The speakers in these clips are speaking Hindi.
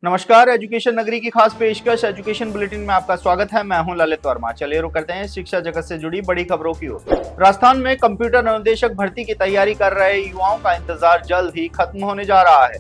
नमस्कार, एजुकेशन नगरी की खास पेशकश एजुकेशन बुलेटिन में आपका स्वागत है। मैं हूं ललित वर्मा। चलिए रुक करते हैं शिक्षा जगत से जुड़ी बड़ी खबरों की ओर। राजस्थान में कंप्यूटर अनुदेशक भर्ती की तैयारी कर रहे युवाओं का इंतजार जल्द ही खत्म होने जा रहा है।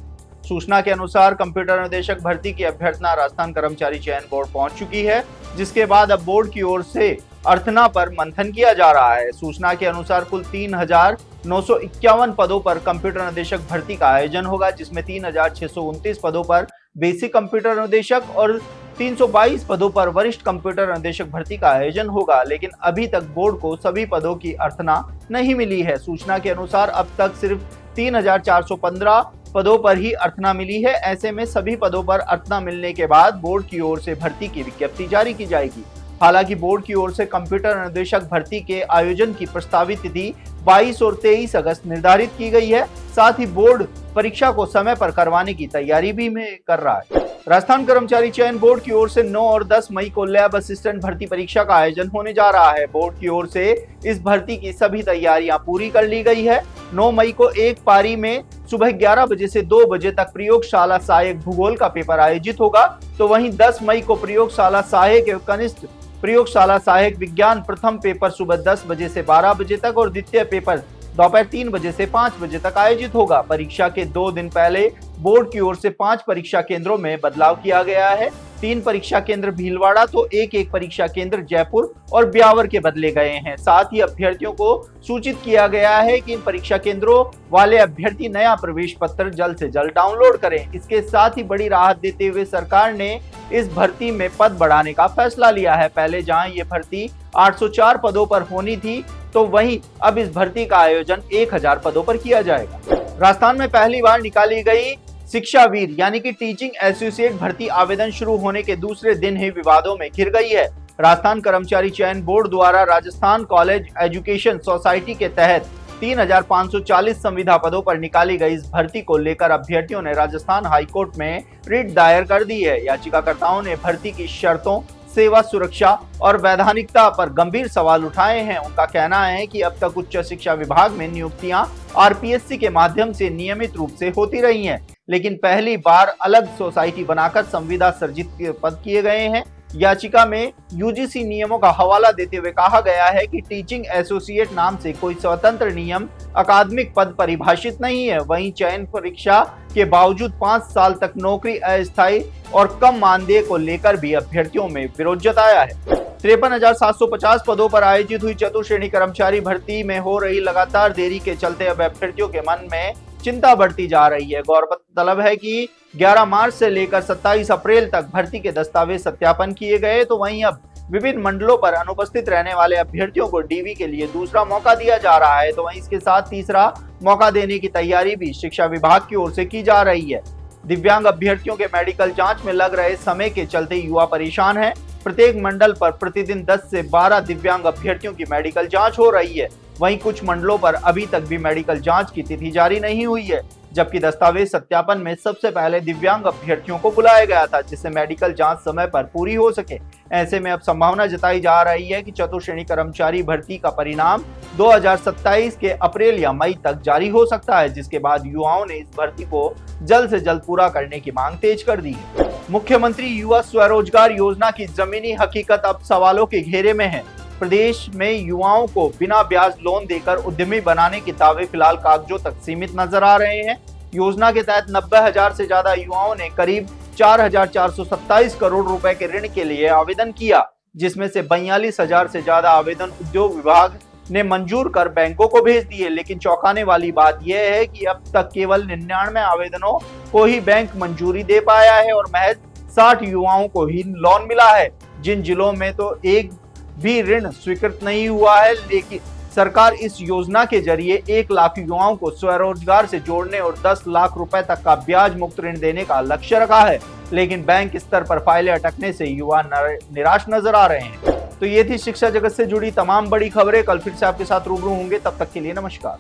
सूचना के अनुसार कंप्यूटर अनुदेशक भर्ती की अभ्यर्थना राजस्थान कर्मचारी चयन बोर्ड पहुंच चुकी है, जिसके बाद अब बोर्ड की ओर से अर्थना पर मंथन किया जा रहा है। सूचना के अनुसार कुल 3,951 पदों पर कंप्यूटर अनुदेशक भर्ती का आयोजन होगा, जिसमें 3,629 पदों पर बेसिक कंप्यूटर अनुदेशक और 322 पदों पर वरिष्ठ कंप्यूटर अनुदेशक भर्ती का आयोजन होगा। लेकिन अभी तक बोर्ड को सभी पदों की अर्थना नहीं मिली है। सूचना के अनुसार अब तक सिर्फ 3,415 पदों पर ही अर्थना मिली है। ऐसे में सभी पदों पर अर्थना मिलने के बाद बोर्ड की ओर से भर्ती की विज्ञप्ति जारी की जाएगी। हालांकि बोर्ड की ओर से कंप्यूटर अनुदेशक भर्ती के आयोजन की प्रस्तावित तिथि 22 और 23 अगस्त निर्धारित की गई है। साथ ही बोर्ड परीक्षा को समय पर करवाने की तैयारी भी कर रहा है। राजस्थान कर्मचारी चयन बोर्ड की ओर से 9 और 10 मई को लैब असिस्टेंट भर्ती परीक्षा का आयोजन होने जा रहा है। बोर्ड की ओर से इस भर्ती की सभी तैयारियां पूरी कर ली गई है। 9 मई को एक पारी में सुबह 11 बजे से 2 बजे तक प्रयोगशाला सहायक भूगोल का पेपर आयोजित होगा, तो वहीं 10 मई को प्रयोगशाला सहायक एवं कनिष्ठ प्रयोगशाला सहायक विज्ञान प्रथम पेपर सुबह 10 बजे से 12 बजे तक और द्वितीय पेपर दोपहर 3 बजे से 5 बजे तक आयोजित होगा। परीक्षा के 2 दिन पहले बोर्ड की ओर से 5 परीक्षा केंद्रों में बदलाव किया गया है। 3 परीक्षा केंद्र भीलवाड़ा तो एक परीक्षा केंद्र जयपुर और ब्यावर के बदले गए हैं। साथ ही अभ्यर्थियों को सूचित किया गया है कि इन परीक्षा केंद्रों वाले अभ्यर्थी नया प्रवेश पत्र जल्द से जल्द डाउनलोड करें। इसके साथ ही बड़ी राहत देते हुए सरकार ने इस भर्ती में पद बढ़ाने का फैसला लिया है। पहले जहां ये भर्ती 804 पदों पर होनी थी, तो वहीं अब इस भर्ती का आयोजन 1000 पदों पर किया जाएगा। राजस्थान में पहली बार निकाली गई शिक्षावीर यानी कि टीचिंग एसोसिएट भर्ती आवेदन शुरू होने के दूसरे दिन ही विवादों में घिर गई है। राजस्थान कर्मचारी चयन बोर्ड द्वारा राजस्थान कॉलेज एजुकेशन सोसाइटी के तहत 3,540 संविदा पदों पर निकाली गई इस भर्ती को लेकर अभ्यर्थियों ने राजस्थान हाईकोर्ट में रिट दायर कर दी है। याचिकाकर्ताओं ने भर्ती की शर्तों, सेवा सुरक्षा और वैधानिकता पर गंभीर सवाल उठाए हैं। उनका कहना है कि अब तक उच्च शिक्षा विभाग में नियुक्तियां आरपीएससी के माध्यम से नियमित रूप से होती रही हैं, लेकिन पहली बार अलग सोसाइटी बनाकर संविदा सर्जित पद किए गए हैं। याचिका में यूजीसी नियमों का हवाला देते हुए कहा गया है कि टीचिंग एसोसिएट नाम से कोई स्वतंत्र नियम अकादमिक पद परिभाषित नहीं है। वहीं चयन परीक्षा के बावजूद 5 साल तक नौकरी अस्थायी और कम मानदेय को लेकर भी अभ्यर्थियों में विरोध जताया है। 53,750 पदों पर आयोजित हुई चतुर्श्रेणी कर्मचारी भर्ती में हो रही लगातार देरी के चलते अब अभ्यर्थियों के मन में चिंता बढ़ती जा रही है। गौरतलब है कि 11 मार्च से लेकर 27 अप्रैल तक भर्ती के दस्तावेज सत्यापन किए गए, तो वहीं अब विभिन्न मंडलों पर अनुपस्थित रहने वाले अभ्यर्थियों को डीवी के लिए दूसरा मौका दिया जा रहा है, तो वहीं इसके साथ तीसरा मौका देने की तैयारी भी शिक्षा विभाग की ओर से की जा रही है। दिव्यांग अभ्यर्थियों के मेडिकल जांच में लग रहे समय के चलते युवा परेशान है। प्रत्येक मंडल पर प्रतिदिन 10 से 12 दिव्यांग अभ्यर्थियों की मेडिकल जांच हो रही है। वहीं कुछ मंडलों पर अभी तक भी मेडिकल जांच की तिथि जारी नहीं हुई है, जबकि दस्तावेज सत्यापन में सबसे पहले दिव्यांग अभ्यर्थियों को बुलाया गया था, जिससे मेडिकल जांच समय पर पूरी हो सके। ऐसे में अब संभावना जताई जा रही है कि चतुर्श्रेणी कर्मचारी भर्ती का परिणाम 2027 के अप्रैल या मई तक जारी हो सकता है, जिसके बाद युवाओं ने इस भर्ती को जल्द से जल्द पूरा करने की मांग तेज कर दी है। मुख्यमंत्री युवा स्वरोजगार योजना की जमीनी हकीकत अब सवालों के घेरे में है। प्रदेश में युवाओं को बिना ब्याज लोन देकर उद्यमी बनाने के दावे फिलहाल कागजों तक सीमित नजर आ रहे हैं। योजना के तहत 90,000 से ज्यादा युवाओं ने करीब 4,427 करोड़ रुपए के ऋण के लिए आवेदन किया, जिसमें से 42,000 से ज्यादा आवेदन उद्योग विभाग ने मंजूर कर बैंकों को भेज दिए। लेकिन चौंकाने वाली बात यह है कि अब तक केवल 99 आवेदनों को ही बैंक मंजूरी दे पाया है और महज 60 युवाओं को ही लोन मिला है। जिन जिलों में तो एक भी ऋण स्वीकृत नहीं हुआ है, लेकिन सरकार इस योजना के जरिए 1 लाख युवाओं को स्वरोजगार से जोड़ने और 10 लाख रुपए तक का ब्याज मुक्त ऋण देने का लक्ष्य रखा है। लेकिन बैंक स्तर पर फाइलें अटकने से युवा निराश नजर आ रहे हैं। तो ये थी शिक्षा जगत से जुड़ी तमाम बड़ी खबरें। कल फिर से आपके साथ रूबरू होंगे, तब तक के लिए नमस्कार।